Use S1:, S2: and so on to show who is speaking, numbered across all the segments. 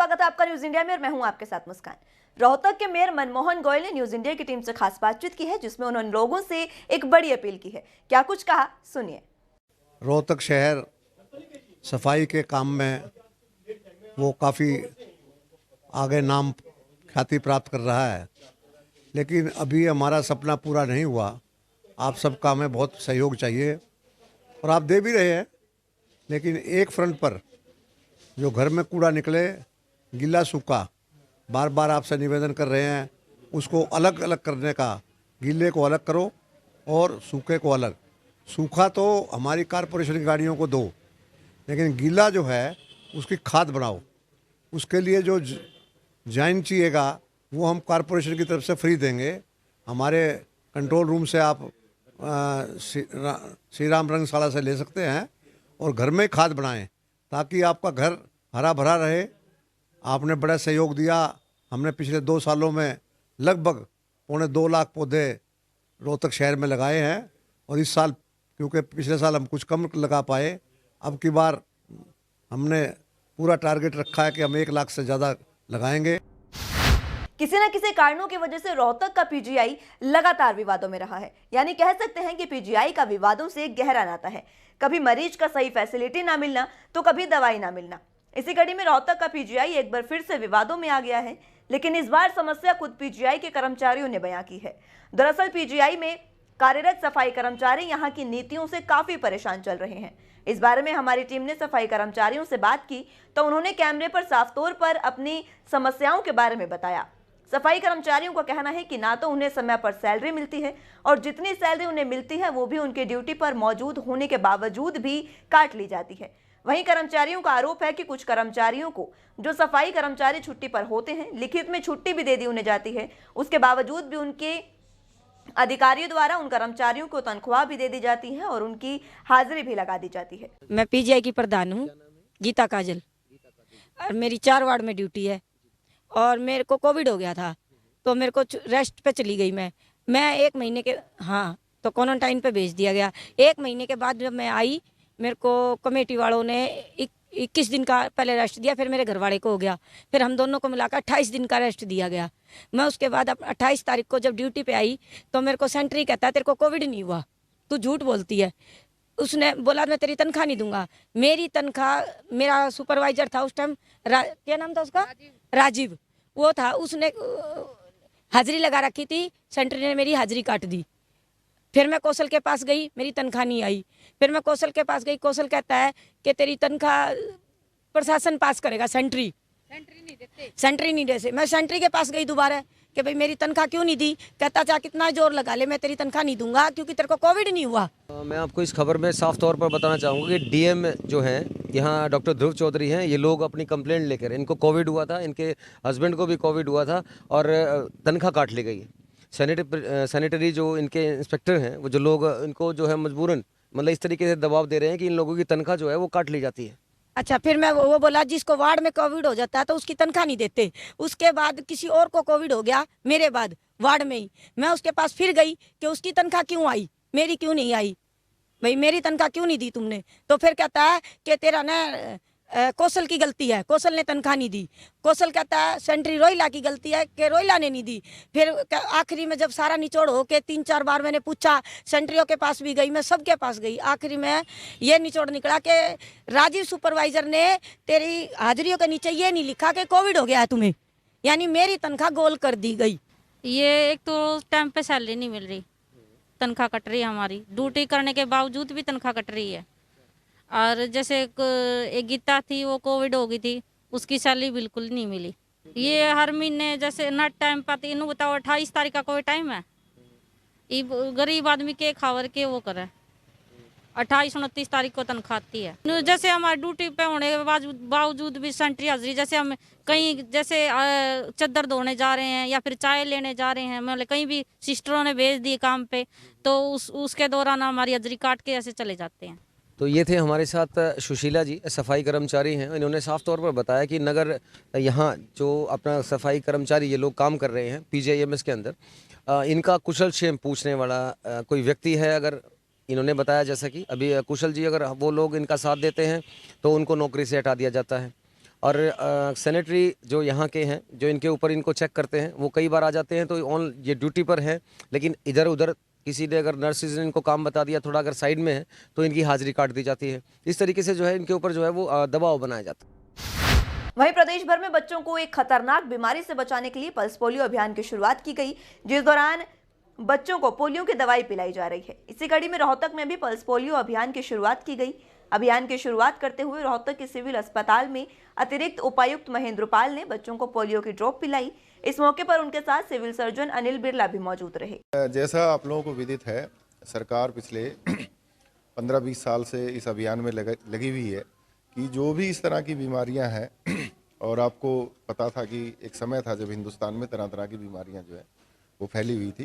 S1: स्वागत है आपका न्यूज इंडिया में और मैं हूं आपके साथ मुस्कान। रोहतक के मेयर मनमोहन गोयल ने न्यूज इंडिया की टीम से खास बातचीत की है, जिसमें उन्होंने लोगों से एक बड़ी अपील की है। क्या कुछ कहा, सुनिए।
S2: रोहतक शहर सफाई के काम में वो काफ़ी आगे नाम ख्याति प्राप्त कर रहा है, लेकिन अभी हमारा सपना पूरा नहीं हुआ। आप सबका हमें बहुत सहयोग चाहिए और आप दे भी रहे हैं, लेकिन एक फ्रंट पर जो घर में कूड़ा निकले, गीला सूखा, बार बार आपसे निवेदन कर रहे हैं उसको अलग अलग करने का। गीले को अलग करो और सूखे को अलग। सूखा तो हमारी कारपोरेशन की गाड़ियों को दो, लेकिन गीला जो है उसकी खाद बनाओ। उसके लिए जो जॉइन चाहिएगा वो हम कारपोरेशन की तरफ से फ्री देंगे। हमारे कंट्रोल रूम से आप श्री राम रंगशाला से ले सकते हैं और घर में खाद बनाएं ताकि आपका घर हरा भरा रहे। आपने बड़ा सहयोग दिया। हमने पिछले 2 सालों में लगभग 2.25 लाख पौधे रोहतक शहर में लगाए हैं और इस साल, क्योंकि पिछले साल हम कुछ कम लगा पाए, अब की बार हमने पूरा टारगेट रखा है कि हम 1 लाख से ज़्यादा लगाएंगे।
S1: किसी न किसी कारणों की वजह से रोहतक का पीजीआई लगातार विवादों में रहा है। यानी कह सकते हैं कि पीजीआई का विवादों से गहरा नाता है। कभी मरीज का सही फैसिलिटी ना मिलना तो कभी दवाई ना मिलना। इसी कड़ी में रोहतक का पीजीआई एक बार फिर से विवादों में आ गया है, लेकिन इस बार समस्या खुद पीजीआई के कर्मचारियों ने बयां की है। दरअसल पीजीआई में कार्यरत सफाई कर्मचारी यहां की नीतियों से काफी परेशान चल रहे हैं। इस बारे में हमारी टीम ने सफाई कर्मचारियों से बात की तो उन्होंने कैमरे पर साफ तौर पर अपनी समस्याओं के बारे में बताया। सफाई कर्मचारियों का कहना है कि ना तो उन्हें समय पर सैलरी मिलती है और जितनी सैलरी उन्हें मिलती है वो भी उनके ड्यूटी पर मौजूद होने के बावजूद भी काट ली जाती है। वहीं कर्मचारियों का आरोप है कि कुछ कर्मचारियों को, जो सफाई कर्मचारी छुट्टी पर होते हैं, लिखित में छुट्टी भी दे दी उन्हें जाती है। उसके बावजूद भी उनके अधिकारियों द्वारा उन कर्मचारियों को तनख्वाह भी दे दी जाती है और उनकी हाजिरी भी लगा दी जाती है।
S3: मैं पीजीआई की प्रधान हूँ, गीता काजल, और मेरी 4 वार्ड में ड्यूटी है। और मेरे को कोविड हो गया था तो मेरे को रेस्ट पे चली गई। मैं 1 महीने के तो क्वारंटाइन पे भेज दिया गया। 1 महीने के बाद जब मैं आई, मेरे को कमेटी वालों ने 21 दिन का पहले रेस्ट दिया, फिर मेरे घर वाले को हो गया, फिर हम दोनों को मिलाकर 28 दिन का रेस्ट दिया गया। मैं उसके बाद 28 तारीख को जब ड्यूटी पे आई तो मेरे को सेंट्री कहता है तेरे को कोविड नहीं हुआ, तू झूठ बोलती है। उसने बोला मैं तेरी तनख्वाह नहीं दूंगा। मेरी तनख्वाह, मेरा सुपरवाइजर था उस टाइम, क्या नाम था उसका, राजीव, वो था। उसने हाजिरी लगा रखी थी, सेंटर ने मेरी हाजिरी काट दी। फिर मैं कौशल के पास गई, मेरी तनख्वाह नहीं आई। फिर मैं कौशल के पास गई, कौशल कहता है कि तेरी तनख्वाह प्रशासन पास करेगा, सेंट्री नहीं देते। मैं सेंट्री के पास गई दोबारा कि भाई मेरी तनख्वाह क्यों नहीं दी। कहता चाहे कितना जोर लगा ले, मैं तेरी तनख्वाह नहीं दूंगा क्योंकि तेरे को कोविड नहीं हुआ।
S4: मैं आपको इस खबर में साफ तौर पर बताना चाहूँगा कि डीएम जो हैं यहाँ डॉक्टर ध्रुव चौधरी हैं, ये लोग अपनी कंप्लेंट लेकर, इनको कोविड हुआ था, इनके हस्बैंड को भी कोविड हुआ था और तनख्वाह काट ली गई है। सैनिटरी जो इनके इंस्पेक्टर हैं, वो जो लोग इनको जो है मजबूरन मतलब इस तरीके से दबाव दे रहे हैं कि इन लोगों की तनख्वाह जो है वो काट ली जाती है।
S3: अच्छा, फिर मैं वो बोला जिसको वार्ड में कोविड हो जाता है तो उसकी तनख्वाह नहीं देते। उसके बाद किसी और को कोविड हो गया मेरे बाद वार्ड में ही, मैं उसके पास फिर गई कि उसकी तनख्वाह क्यों आई, मेरी क्यों नहीं आई, भाई मेरी तनख्वाह क्यों नहीं दी तुमने। तो फिर कहता है कि तेरा न कौशल की गलती है, कौशल ने तनख्वाह नहीं दी। कौशल कहता है सेंट्री रोहिला की गलती है कि रोहिला ने नहीं दी। फिर आखिरी में जब सारा निचोड़ हो के 3-4 बार मैंने पूछा, सेंट्रियों के पास भी गई, मैं सबके पास गई, आखिरी में ये निचोड़ निकला कि राजीव सुपरवाइजर ने तेरी हाजिरियों के नीचे ये नहीं लिखा कि कोविड हो गया है तुम्हें, यानी मेरी तनख्वाह गोल कर दी गई।
S5: ये एक तो टाइम पे सैलरी नहीं मिल रही, तनख्वाह कट रही है हमारी, ड्यूटी करने के बावजूद भी तनख्वाह कट रही है। और जैसे एक गीता थी, वो कोविड हो गई थी, उसकी सैलरी बिल्कुल नहीं मिली। ये हर महीने जैसे ना टाइम पाते, इन्हों बताओ 28 तारीख का कोई टाइम है, गरीब आदमी के खावर के वो करे। 28-29 तारीख को तनख्वाह आती है। जैसे हमारी ड्यूटी पे होने के बावजूद भी सेंट्री हाजिरी, जैसे हम कहीं जैसे चद्दर धोने जा रहे हैं या फिर चाय लेने जा रहे हैं, मतलब कहीं भी सिस्टरों ने भेज दी काम पे, तो उसके दौरान हमारी हाजिरी काट के ऐसे चले जाते हैं।
S4: तो ये थे हमारे साथ सुशीला जी, सफाई कर्मचारी हैं। इन्होंने साफ तौर पर बताया कि नगर यहाँ जो अपना सफाई कर्मचारी ये लोग काम कर रहे हैं पीजीआईएमएस के अंदर, इनका कुशल क्षेम पूछने वाला कोई व्यक्ति है। अगर इन्होंने बताया जैसा कि अभी कुशल जी, अगर वो लोग इनका साथ देते हैं तो उनको नौकरी से हटा दिया जाता है, और सैनिटरी जो यहाँ के हैं, जो इनके ऊपर इनको चेक करते हैं, वो कई बार आ जाते हैं तो ऑन ये ड्यूटी पर हैं, लेकिन इधर उधर किसी ने अगर नर्सिस ने इनको काम बता दिया थोड़ा अगर साइड में है तो इनकी हाजिरी काट दी जाती है। इस तरीके से जो है इनके ऊपर जो है वो दबाव बनाया जाता है।
S1: वहीं प्रदेश भर में बच्चों को एक खतरनाक बीमारी से बचाने के लिए पल्स पोलियो अभियान की शुरुआत की गई, जिस दौरान बच्चों को पोलियो की दवाई पिलाई जा रही है। इसी कड़ी में रोहतक में भी पल्स पोलियो अभियान की शुरुआत की गई। अभियान की शुरुआत करते हुए रोहतक के सिविल अस्पताल में अतिरिक्त उपायुक्त महेंद्र पाल ने बच्चों को पोलियो की ड्रॉप पिलाई। इस मौके पर उनके साथ सिविल सर्जन अनिल बिरला भी मौजूद रहे।
S6: जैसा आप लोगों को विदित है, सरकार पिछले 15-20 साल से इस अभियान में लगी हुई है कि जो भी इस तरह की बीमारियां हैं, और आपको पता था कि एक समय था जब हिंदुस्तान में तरह तरह की बीमारियां जो है वो फैली हुई थी,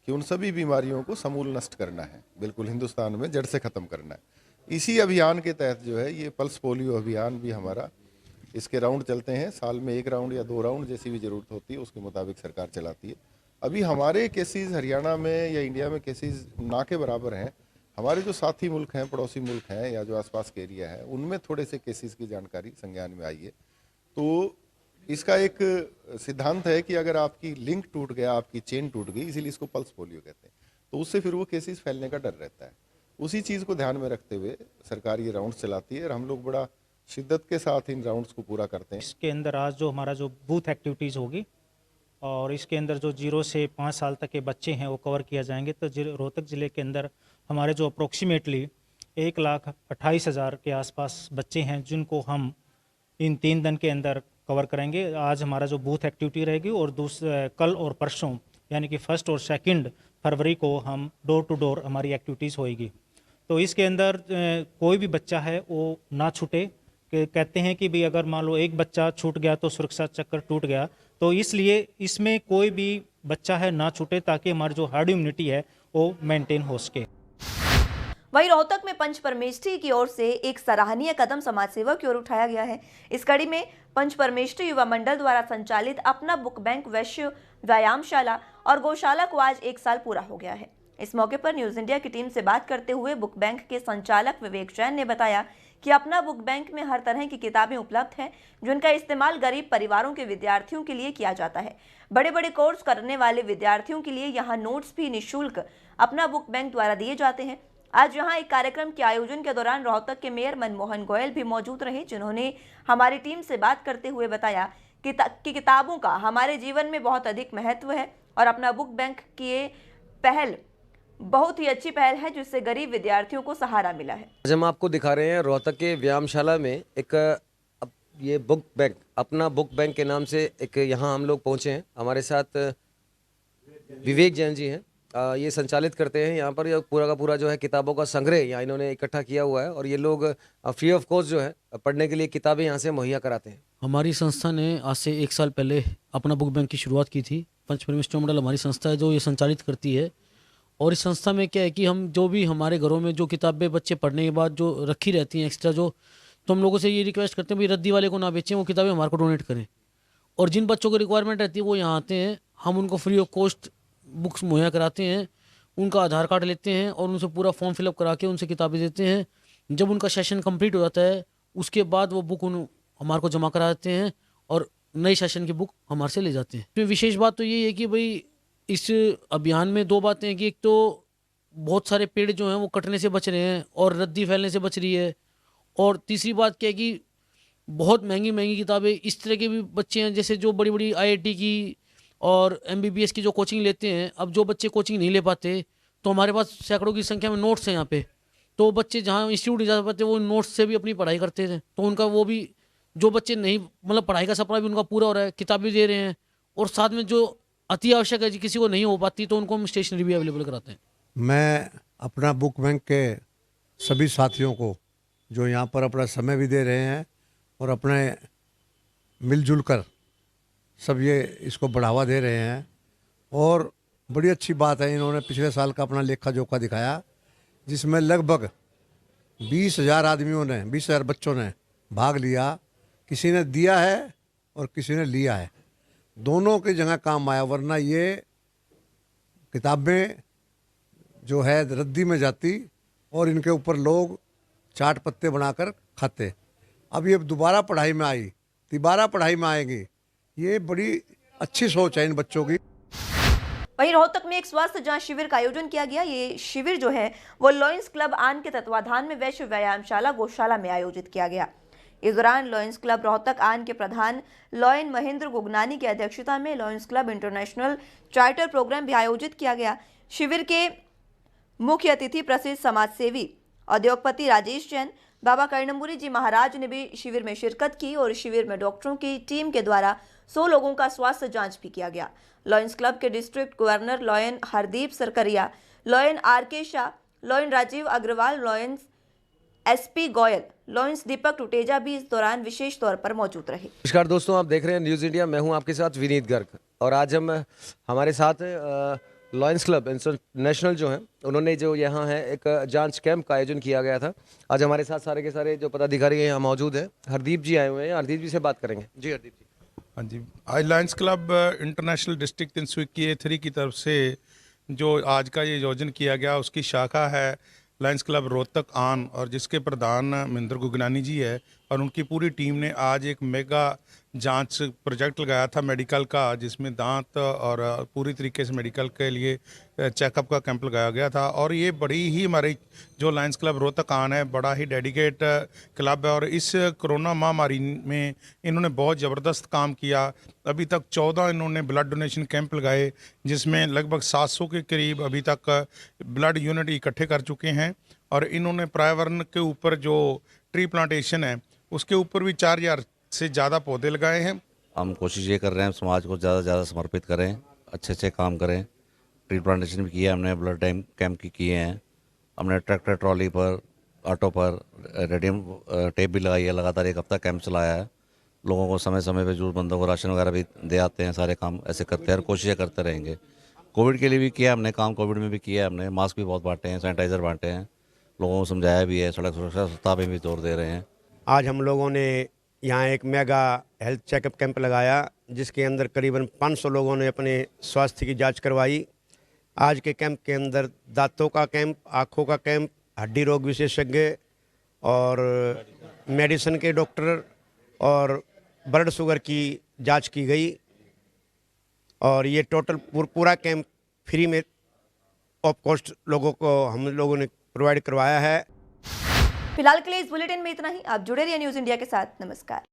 S6: कि उन सभी बीमारियों को समूल नष्ट करना है, बिल्कुल हिंदुस्तान में जड़ से ख़त्म करना है। इसी अभियान के तहत जो है ये पल्स पोलियो अभियान भी हमारा, इसके राउंड चलते हैं, साल में 1 राउंड या 2 राउंड जैसी भी ज़रूरत होती है उसके मुताबिक सरकार चलाती है। अभी हमारे केसेस हरियाणा में या इंडिया में केसेस ना के बराबर हैं। हमारे जो साथी मुल्क हैं, पड़ोसी मुल्क हैं, या जो आसपास के एरिया है, उनमें थोड़े से केसेस की जानकारी संज्ञान में आई है। तो इसका एक सिद्धांत है कि अगर आपकी लिंक टूट गया, आपकी चेन टूट गई, इसीलिए इसको पल्स पोलियो कहते हैं, तो उससे फिर वो केसेस फैलने का डर रहता है। उसी चीज़ को ध्यान में रखते हुए सरकार ये राउंड्स चलाती है और हम लोग बड़ा शिद्दत के साथ इन राउंड्स को पूरा करते हैं।
S7: इसके अंदर आज जो हमारा जो बूथ एक्टिविटीज़ होगी, और इसके अंदर जो 0 से 5 साल तक के बच्चे हैं वो कवर किया जाएंगे। तो रोहतक ज़िले के अंदर हमारे जो अप्रोक्सीमेटली 1,28,000 के आसपास बच्चे हैं जिनको हम इन 3 दिन के अंदर कवर करेंगे। आज हमारा जो बूथ एक्टिविटी रहेगी, और कल और परसों यानी कि 1 और 2 फरवरी को हम डोर टू डोर हमारी एक्टिविटीज़ होएगी। तो इसके अंदर कोई भी बच्चा है वो ना छूटे। कहते हैं कि भाई अगर मान लो एक बच्चा छूट गया तो सुरक्षा चक्कर टूट गया, तो इसलिए इसमें कोई भी बच्चा है ना छूटे, ताकि हमारी जो हार्ड इम्यूनिटी है वो मेंटेन हो सके।
S1: वहीं रोहतक में पंच परमेष्ठी की ओर से एक सराहनीय कदम समाज सेवा की ओर उठाया गया है। इस कड़ी में पंच परमेष्ठी युवा मंडल द्वारा संचालित अपना बुक बैंक, वैश्य व्यायामशाला और गौशाला को आज 1 साल पूरा हो गया है। इस मौके पर न्यूज इंडिया की टीम से बात करते हुए बुक बैंक के संचालक विवेक जैन ने बताया कि अपना बुक बैंक में हर तरह की किताबें उपलब्ध हैं, जिनका इस्तेमाल गरीब परिवारों के विद्यार्थियों के लिए किया जाता है। बड़े बड़े कोर्स करने वाले विद्यार्थियों के लिए यहाँ नोट्स भी निःशुल्क अपना बुक बैंक द्वारा दिए जाते हैं। आज यहाँ एक कार्यक्रम के आयोजन के दौरान रोहतक के मेयर मनमोहन गोयल भी मौजूद रहे, जिन्होंने हमारी टीम से बात करते हुए बताया कि किताबों का हमारे जीवन में बहुत अधिक महत्व है और अपना बुक बैंक की ये पहल बहुत ही अच्छी पहल है, जिससे गरीब विद्यार्थियों को सहारा मिला है।
S4: आज हम आपको दिखा रहे हैं रोहतक के व्यायामशाला में एक ये बुक बैंक, अपना बुक बैंक के नाम से एक यहाँ हम लोग पहुँचे हैं। हमारे साथ विवेक जैन जी हैं, ये संचालित करते हैं यहाँ पर। ये पूरा का पूरा जो है किताबों का संग्रह यहाँ इन्होंने इकट्ठा किया हुआ है, और ये लोग फ्री ऑफ कॉस्ट जो है पढ़ने के लिए किताबें यहाँ से मुहैया कराते हैं।
S8: हमारी संस्था ने आज से 1 साल पहले अपना बुक बैंक की शुरुआत की थी। पंच परमेष्ठी मंडल हमारी संस्था है जो ये संचालित करती है। और इस संस्था में क्या है कि हम जो भी हमारे घरों में जो किताबें बच्चे पढ़ने के बाद जो रखी रहती हैं एक्स्ट्रा, जो तो हम लोगों से ये रिक्वेस्ट करते हैं भाई रद्दी वाले को ना बेचें, वो किताबें हमारे को डोनेट करें। और जिन बच्चों को रिक्वायरमेंट रहती है वो यहाँ आते हैं, हम उनको फ्री ऑफ कॉस्ट बुक्स मुहैया कराते हैं, उनका आधार कार्ड लेते हैं और उनसे पूरा फॉर्म फिलअप करा के उनसे किताबें देते हैं। जब उनका सेशन कंप्लीट हो जाता है उसके बाद वो बुक हमारे को जमा करा देते हैं और नई सेशन की बुक हमारे से ले जाते हैं। इसमें विशेष बात तो ये है कि भाई इस अभियान में 2 बातें हैं कि एक तो बहुत सारे पेड़ जो हैं वो कटने से बच रहे हैं और रद्दी फैलने से बच रही है, और तीसरी बात क्या है कि बहुत महंगी महंगी किताबें इस तरह के भी बच्चे हैं जैसे जो बड़ी बड़ी IIT की और MBBS की जो कोचिंग लेते हैं। अब जो बच्चे कोचिंग नहीं ले पाते तो हमारे पास सैकड़ों की संख्या में नोट्स हैं यहाँ पे, तो बच्चे जहाँ इंस्टीट्यूट नहीं जा पाते वो नोट्स से भी अपनी पढ़ाई करते थे। तो उनका वो भी जो बच्चे नहीं मतलब पढ़ाई का सपना भी उनका पूरा हो रहा है, किताबें दे रहे हैं, और साथ में जो अति आवश्यक है किसी को नहीं हो पाती तो उनको हम स्टेशनरी भी अवेलेबल कराते हैं।
S2: मैं अपना बुक बैंक के सभी साथियों को जो यहाँ पर अपना समय भी दे रहे हैं और अपने मिलजुल कर सब ये इसको बढ़ावा दे रहे हैं, और बड़ी अच्छी बात है इन्होंने पिछले साल का अपना लेखा जोखा दिखाया जिसमें लगभग 20,000 आदमियों ने 20,000 बच्चों ने भाग लिया। किसी ने दिया है और किसी ने लिया है, दोनों की जगह काम आया, वरना ये किताबें जो है रद्दी में जाती और इनके ऊपर लोग चाट पत्ते बनाकर खाते। अब ये दोबारा पढ़ाई में आई दोबारा पढ़ाई में आएंगे। ये बड़ी अच्छी सोच है इन बच्चों की।
S1: वहीं रोहतक में एक स्वास्थ्य जांच शिविर का आयोजन किया गया। ये शिविर जो है वो लॉयंस क्लब आन के तत्वाधान में वैश्य व्यायामशाला गौशाला में आयोजित किया गया। इस दौरान लॉयंस क्लब रोहतक आन के प्रधान लॉयन महेंद्र गुगनानी की अध्यक्षता में Lions club international charter program भी आयोजित किया गया। शिविर के मुख्य अतिथि प्रसिद्ध समाज सेवी उद्योगपति राजेश जैन, बाबा कर्णमुरी जी महाराज ने भी शिविर में शिरकत की और शिविर में डॉक्टरों की टीम के द्वारा 100 लोगों का स्वास्थ्य जांच भी किया गया। लॉयंस क्लब के district governor lion Hardeep Sarkaria, lion R K. Shah, lion Rajiv Agarwal, lions SP Goyal, lions Deepak Tuteja भी इस दौरान विशेष तौर पर मौजूद रहे।
S4: नमस्कार दोस्तों, आप देख रहे हैं न्यूज़ इंडिया। मैं हूं आपके साथ विनीत गर्ग और आज हम हमारे साथ लॉयंस क्लब इंटरनेशनल जो है उन्होंने जो यहाँ है एक जांच कैंप का आयोजन किया गया था। आज हमारे साथ सारे के सारे जो पदाधिकारी हैं यहाँ मौजूद हैं। हरदीप जी आए हुए हैं, हरदीप जी से बात करेंगे। जी हरदीप जी।
S9: हाँ जी, आज Lions club international district Tinsukia A3 की तरफ से जो आज का ये आयोजन किया गया उसकी शाखा है लायंस क्लब रोहतक आन और जिसके प्रधान महेंद्र गुगनानी जी है और उनकी पूरी टीम ने आज एक मेगा जांच प्रोजेक्ट लगाया था मेडिकल का, जिसमें दांत और पूरी तरीके से मेडिकल के लिए चेकअप का कैंप लगाया गया था। और ये बड़ी ही हमारी जो लायंस क्लब रोहतक आन है बड़ा ही डेडिकेट क्लब है और इस कोरोना महामारी में इन्होंने बहुत ज़बरदस्त काम किया। अभी तक 14 इन्होंने ब्लड डोनेशन कैंप लगाए जिसमें लगभग 700 के करीब अभी तक ब्लड यूनिट इकट्ठे कर चुके हैं। और इन्होंने पर्यावरण के ऊपर जो ट्री प्लांटेशन है उसके ऊपर भी 4000 से ज़्यादा पौधे लगाए हैं।
S10: हम कोशिश ये कर रहे हैं समाज को ज़्यादा से ज़्यादा समर्पित करें, अच्छे अच्छे काम करें। ट्री प्लांटेशन भी किया हमने, ब्लड कैंप की किए हैं हमने, ट्रैक्टर ट्रॉली पर, ऑटो पर रेडियम टेप भी लगाई है। लगातार 1 हफ्ता कैंप चलाया है। लोगों को समय समय पर ज़रूरतमंदों को राशन वगैरह भी दे आते हैं। सारे काम ऐसे करते हैं और कोशिशें करते रहेंगे। कोविड के लिए भी किया हमने काम, कोविड में भी किया हमने। मास्क भी बहुत बांटे हैं, सैनिटाइज़र बांटे हैं, लोगों को समझाया भी है। सड़क सुरक्षा सप्ताह में भी जोर दे रहे हैं।
S11: आज हम लोगों ने यहाँ एक मेगा हेल्थ चेकअप कैंप लगाया जिसके अंदर करीबन 500 लोगों ने अपने स्वास्थ्य की जांच करवाई। आज के कैंप के अंदर दांतों का कैंप, आँखों का कैंप, हड्डी रोग विशेषज्ञ और मेडिसिन के डॉक्टर और ब्लड शुगर की जांच की गई। और ये टोटल पूरा कैंप फ्री में ऑफ कॉस्ट लोगों को हम लोगों ने प्रोवाइड करवाया है।
S1: फिलहाल के लिए इस बुलेटिन में इतना ही। आप जुड़े रहिए न्यूज़ इंडिया के साथ। नमस्कार।